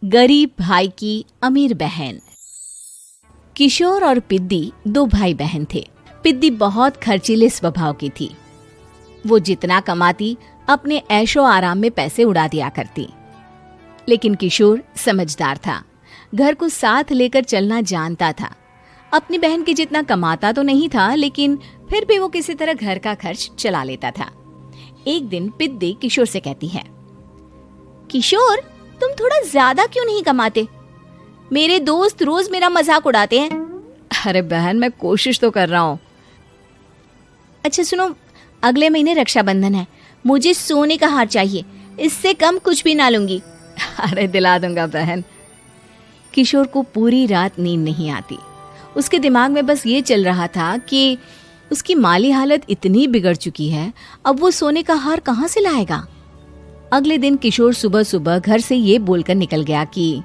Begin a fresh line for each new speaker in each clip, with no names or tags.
गरीब भाई की अमीर बहन। किशोर और पिद्दी दो भाई बहन थे। पिद्दी बहुत खर्चीले स्वभाव की थी। वो जितना कमाती अपने ऐशो आराम में पैसे उड़ा दिया करती। लेकिन किशोर समझदार था, घर को साथ लेकर चलना जानता था। अपनी बहन के जितना कमाता तो नहीं था, लेकिन फिर भी वो किसी तरह घर का खर्च चला लेता था। एक दिन पिद्दी किशोर से कहती है, किशोर, तुम थोड़ा ज्यादा क्यों नहीं कमाते? मेरे दोस्त रोज मेरा मजाक उड़ाते हैं।
अरे बहन, मैं कोशिश तो कर रहा हूँ।
अच्छा सुनो, अगले महीने रक्षाबंधन है, मुझे सोने का हार चाहिए, इससे कम कुछ भी ना लूंगी।
अरे दिला दूंगा बहन।
किशोर को पूरी रात नींद नहीं आती। उसके दिमाग में बस ये चल रहा था कि उसकी माली हालत इतनी बिगड़ चुकी है, अब वो सोने का हार कहाँ से लाएगा। अगले दिन किशोर सुबह सुबह घर से ये बोलकर निकल गया कि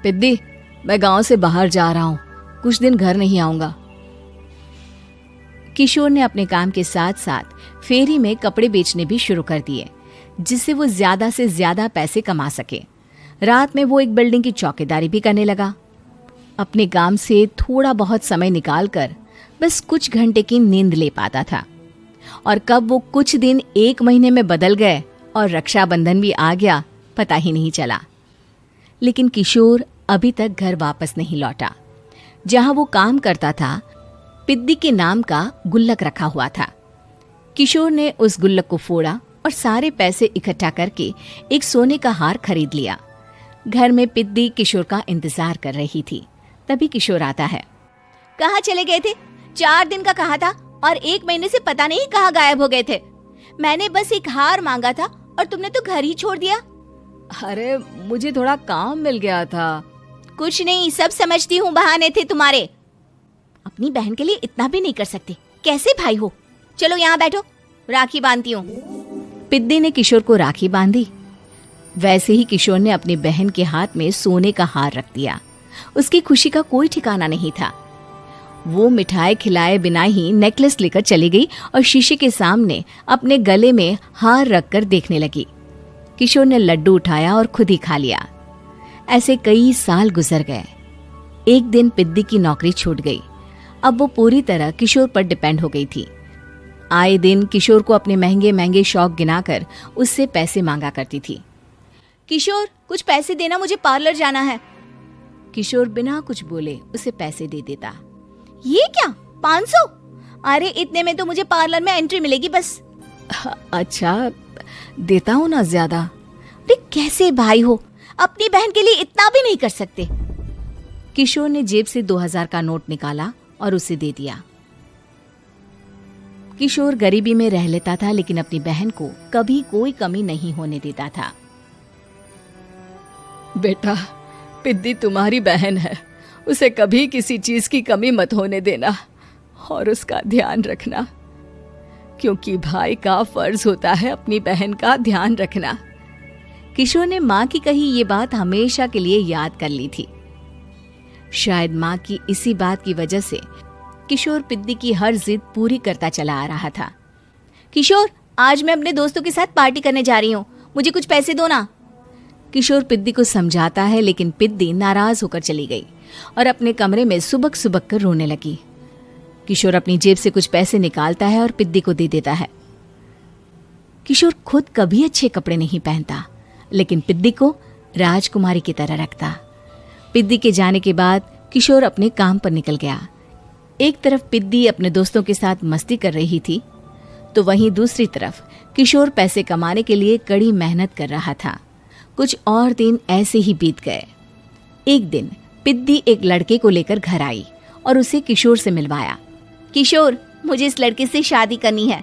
पिद्दी, मैं गांव से बाहर जा रहा हूँ, कुछ दिन घर नहीं आऊंगा।
किशोर ने अपने काम के साथ साथ फेरी में कपड़े बेचने भी शुरू कर दिए, जिससे वो ज्यादा से ज्यादा पैसे कमा सके। रात में वो एक बिल्डिंग की चौकीदारी भी करने लगा। अपने काम से थोड़ा बहुत समय निकालकर बस कुछ घंटे की नींद ले पाता था। और कब वो कुछ दिन एक महीने में बदल गए और रक्षाबंधन भी आ गया, पता ही नहीं चला। लेकिन किशोर अभी तक घर वापस नहीं लौटा। जहां वो काम करता था, पिद्दी के नाम का गुल्लक रखा हुआ था। किशोर ने उस गुल्लक को फोड़ा और सारे पैसे इकट्ठा करके एक सोने का हार खरीद लिया। घर में पिद्दी किशोर का इंतजार कर रही थी। तभी किशोर आता है। कहाँ चले गए थे? 4 दिन का कहा था और 1 महीने से पता नहीं कहाँ गायब हो गए थे। मैंने बस एक हार मांगा था और तुमने तो घर ही छोड़ दिया।
अरे मुझे थोड़ा काम मिल गया था।
कुछ नहीं, सब समझती हूँ, बहाने थे तुम्हारे। अपनी बहन के लिए इतना भी नहीं कर सकते, कैसे भाई हो? चलो यहाँ बैठो, राखी बांधती हूँ। पिद्दी ने किशोर को राखी बांधी। वैसे ही किशोर ने अपनी बहन के हाथ में सोने का हार रख दिया। उसकी खुशी का कोई ठिकाना नहीं था। वो मिठाई खिलाए बिना ही नेकलेस लेकर चली गई और शीशे के सामने अपने गले में हार रखकर देखने लगी। किशोर ने लड्डू उठाया और खुद ही खा लिया। ऐसे कई साल गुजर गए। एक दिन पिद्दी की नौकरी छूट गई। अब वो पूरी तरह किशोर पर डिपेंड हो गई थी। आए दिन किशोर को अपने महंगे महंगे शौक गिनाकर उससे पैसे मांगा करती थी। किशोर, कुछ पैसे देना, मुझे पार्लर जाना है। किशोर बिना कुछ बोले उसे पैसे दे देता। ये क्या, 500? अरे इतने में तो मुझे पार्लर में एंट्री मिलेगी बस।
अच्छा, देता हूँ ना ज्यादा।
अरे कैसे भाई हो, अपनी बहन के लिए इतना भी नहीं कर सकते। किशोर ने जेब से 2000 का नोट निकाला और उसे दे दिया। किशोर गरीबी में रह लेता था, लेकिन अपनी बहन को कभी कोई कमी नहीं होने देता था।
बेटा, पिद्दी तुम्हारी बहन है, उसे कभी किसी चीज की कमी मत होने देना और उसका ध्यान रखना, क्योंकि भाई का फर्ज होता है अपनी बहन का ध्यान रखना।
किशोर ने माँ की कही ये बात हमेशा के लिए याद कर ली थी। शायद माँ की इसी बात की वजह से किशोर पिद्दी की हर जिद पूरी करता चला आ रहा था। किशोर, आज मैं अपने दोस्तों के साथ पार्टी करने जा रही हूँ, मुझे कुछ पैसे दो ना। किशोर पिद्दी को समझाता है, लेकिन पिद्दी नाराज होकर चली गई और अपने कमरे में सुबक सुबक कर रोने लगी। किशोर अपनी जेब से कुछ पैसे निकालता है और पिद्दी को दे देता है। किशोर खुद कभी अच्छे कपड़े नहीं पहनता, लेकिन पिद्दी को राजकुमारी की तरह रखता। पिद्दी के जाने के बाद किशोर अपने काम पर निकल गया। एक तरफ पिद्दी अपने दोस्तों के साथ मस्ती कर रही थी, तो वहीं दूसरी तरफ किशोर पैसे कमाने के लिए कड़ी मेहनत कर रहा था। कुछ और दिन ऐसे ही बीत गए। एक दिन पिद्दी एक लड़के को लेकर घर आई और उसे किशोर से मिलवाया। किशोर, मुझे इस लड़के से शादी करनी है,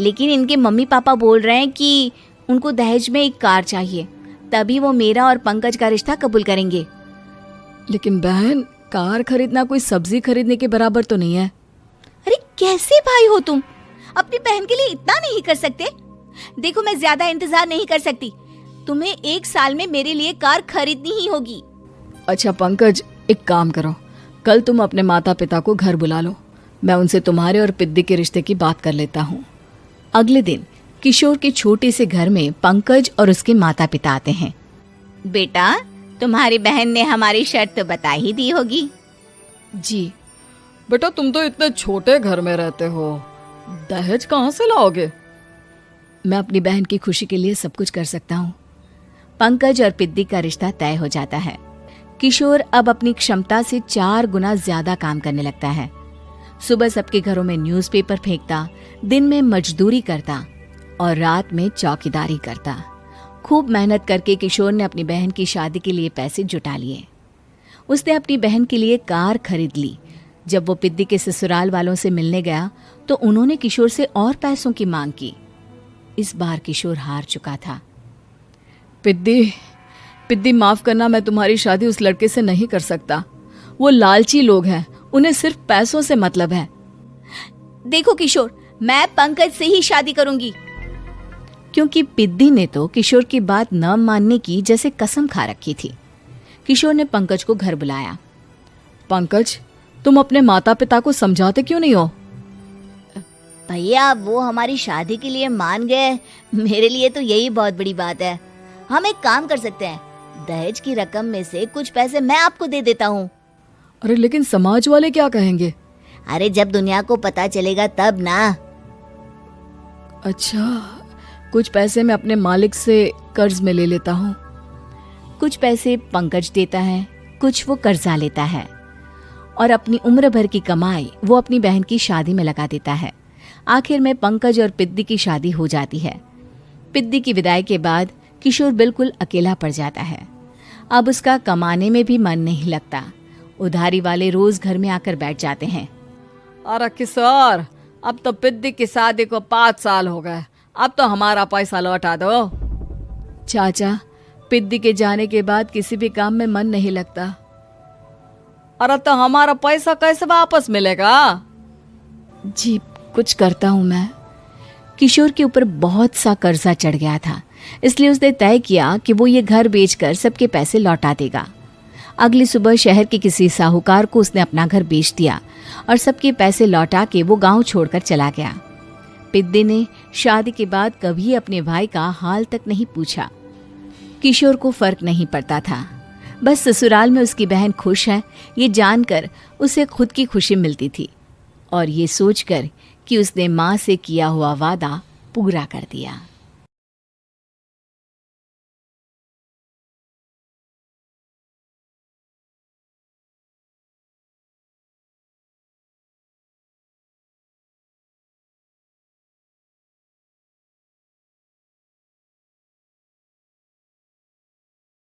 लेकिन इनके मम्मी पापा बोल रहे हैं कि उनको दहेज में एक कार चाहिए, तभी वो मेरा और पंकज का रिश्ता कबूल करेंगे।
लेकिन बहन, कार खरीदना कोई सब्जी खरीदने के बराबर तो नहीं है।
अरे कैसे भाई हो तुम, अपनी बहन के लिए इतना नहीं कर सकते? देखो, मैं ज्यादा इंतजार नहीं कर सकती, तुम्हें 1 साल में मेरे लिए कार खरीदनी ही होगी।
अच्छा पंकज, एक काम करो, कल तुम अपने माता पिता को घर बुला लो, मैं उनसे तुम्हारे और पिद्दी के रिश्ते की बात कर लेता हूँ।
अगले दिन किशोर के छोटे से घर में पंकज और उसके माता पिता आते हैं। बेटा, तुम्हारी बहन ने हमारी शर्त तो बता ही दी होगी।
जी बेटा, तुम तो इतने छोटे घर में रहते हो, दहेज कहाँ से लाओगे? मैं अपनी बहन की खुशी के लिए सब कुछ कर सकता हूँ।
पंकज और पिद्दी का रिश्ता तय हो जाता है। किशोर अब अपनी क्षमता से 4 गुना ज्यादा काम करने लगता है। सुबह सबके घरों में न्यूज़पेपर फेंकता, दिन में मजदूरी करता और रात में चौकीदारी करता। खूब मेहनत करके किशोर ने अपनी बहन की शादी के लिए पैसे जुटा लिए। उसने अपनी बहन के लिए कार खरीद ली। जब वो पिद्दी के ससुराल वालों से मिलने गया तो उन्होंने किशोर से और पैसों की मांग की। इस बार किशोर हार चुका था।
पिद्दी माफ करना, मैं तुम्हारी शादी उस लड़के से नहीं कर सकता। वो लालची लोग हैं, उन्हें सिर्फ पैसों से मतलब है।
देखो किशोर, मैं पंकज से ही शादी करूंगी। क्योंकि पिद्दी ने तो किशोर की बात न मानने की जैसे कसम खा रखी थी। किशोर ने पंकज को घर बुलाया।
पंकज, तुम अपने माता पिता को समझाते क्यों नहीं हो?
भैया, वो हमारी शादी के लिए मान गए, मेरे लिए तो यही बहुत बड़ी बात है। हम एक काम कर सकते हैं, दहेज की रकम में से कुछ पैसे मैं आपको दे देता हूँ।
अरे लेकिन समाज वाले क्या कहेंगे?
अरे जब दुनिया को पता चलेगा तब ना।
अच्छा, कुछ पैसे मैं अपने मालिक से कर्ज में ले लेता हूँ।
कुछ पैसे पंकज देता है, कुछ वो कर्जा लेता है और अपनी उम्र भर की कमाई वो अपनी बहन की शादी में लगा देता है। आखिर में पंकज और पिद्दी की शादी हो जाती है। पिद्दी की विदाई के बाद किशोर बिल्कुल अकेला पड़ जाता है। अब उसका कमाने में भी मन नहीं लगता। उधारी वाले रोज घर में आकर बैठ जाते हैं।
अरे किशोर, अब तो पिद्दी की शादी को 5 साल हो गए, अब तो हमारा पैसा लौटा दो। चाचा, पिद्दी के जाने के बाद किसी भी काम में मन नहीं लगता। अरे तो हमारा पैसा कैसे वापस मिलेगा?
जी, कुछ करता हूँ मैं। किशोर के ऊपर बहुत सा कर्जा चढ़ गया था, इसलिए उसने तय किया कि वो ये घर बेचकर सबके पैसे लौटा देगा। अगली सुबह शहर के किसी साहूकार को उसने अपना घर बेच दिया और सबके पैसे लौटा के वो गांव छोड़कर चला गया। पिद्दी ने शादी के बाद कभी अपने भाई का हाल तक नहीं पूछा। किशोर को फर्क नहीं पड़ता था, बस ससुराल में उसकी बहन खुश है ये जानकर उसे खुद की खुशी मिलती थी और ये सोचकर कि उसने माँ से किया हुआ वादा पूरा कर दिया।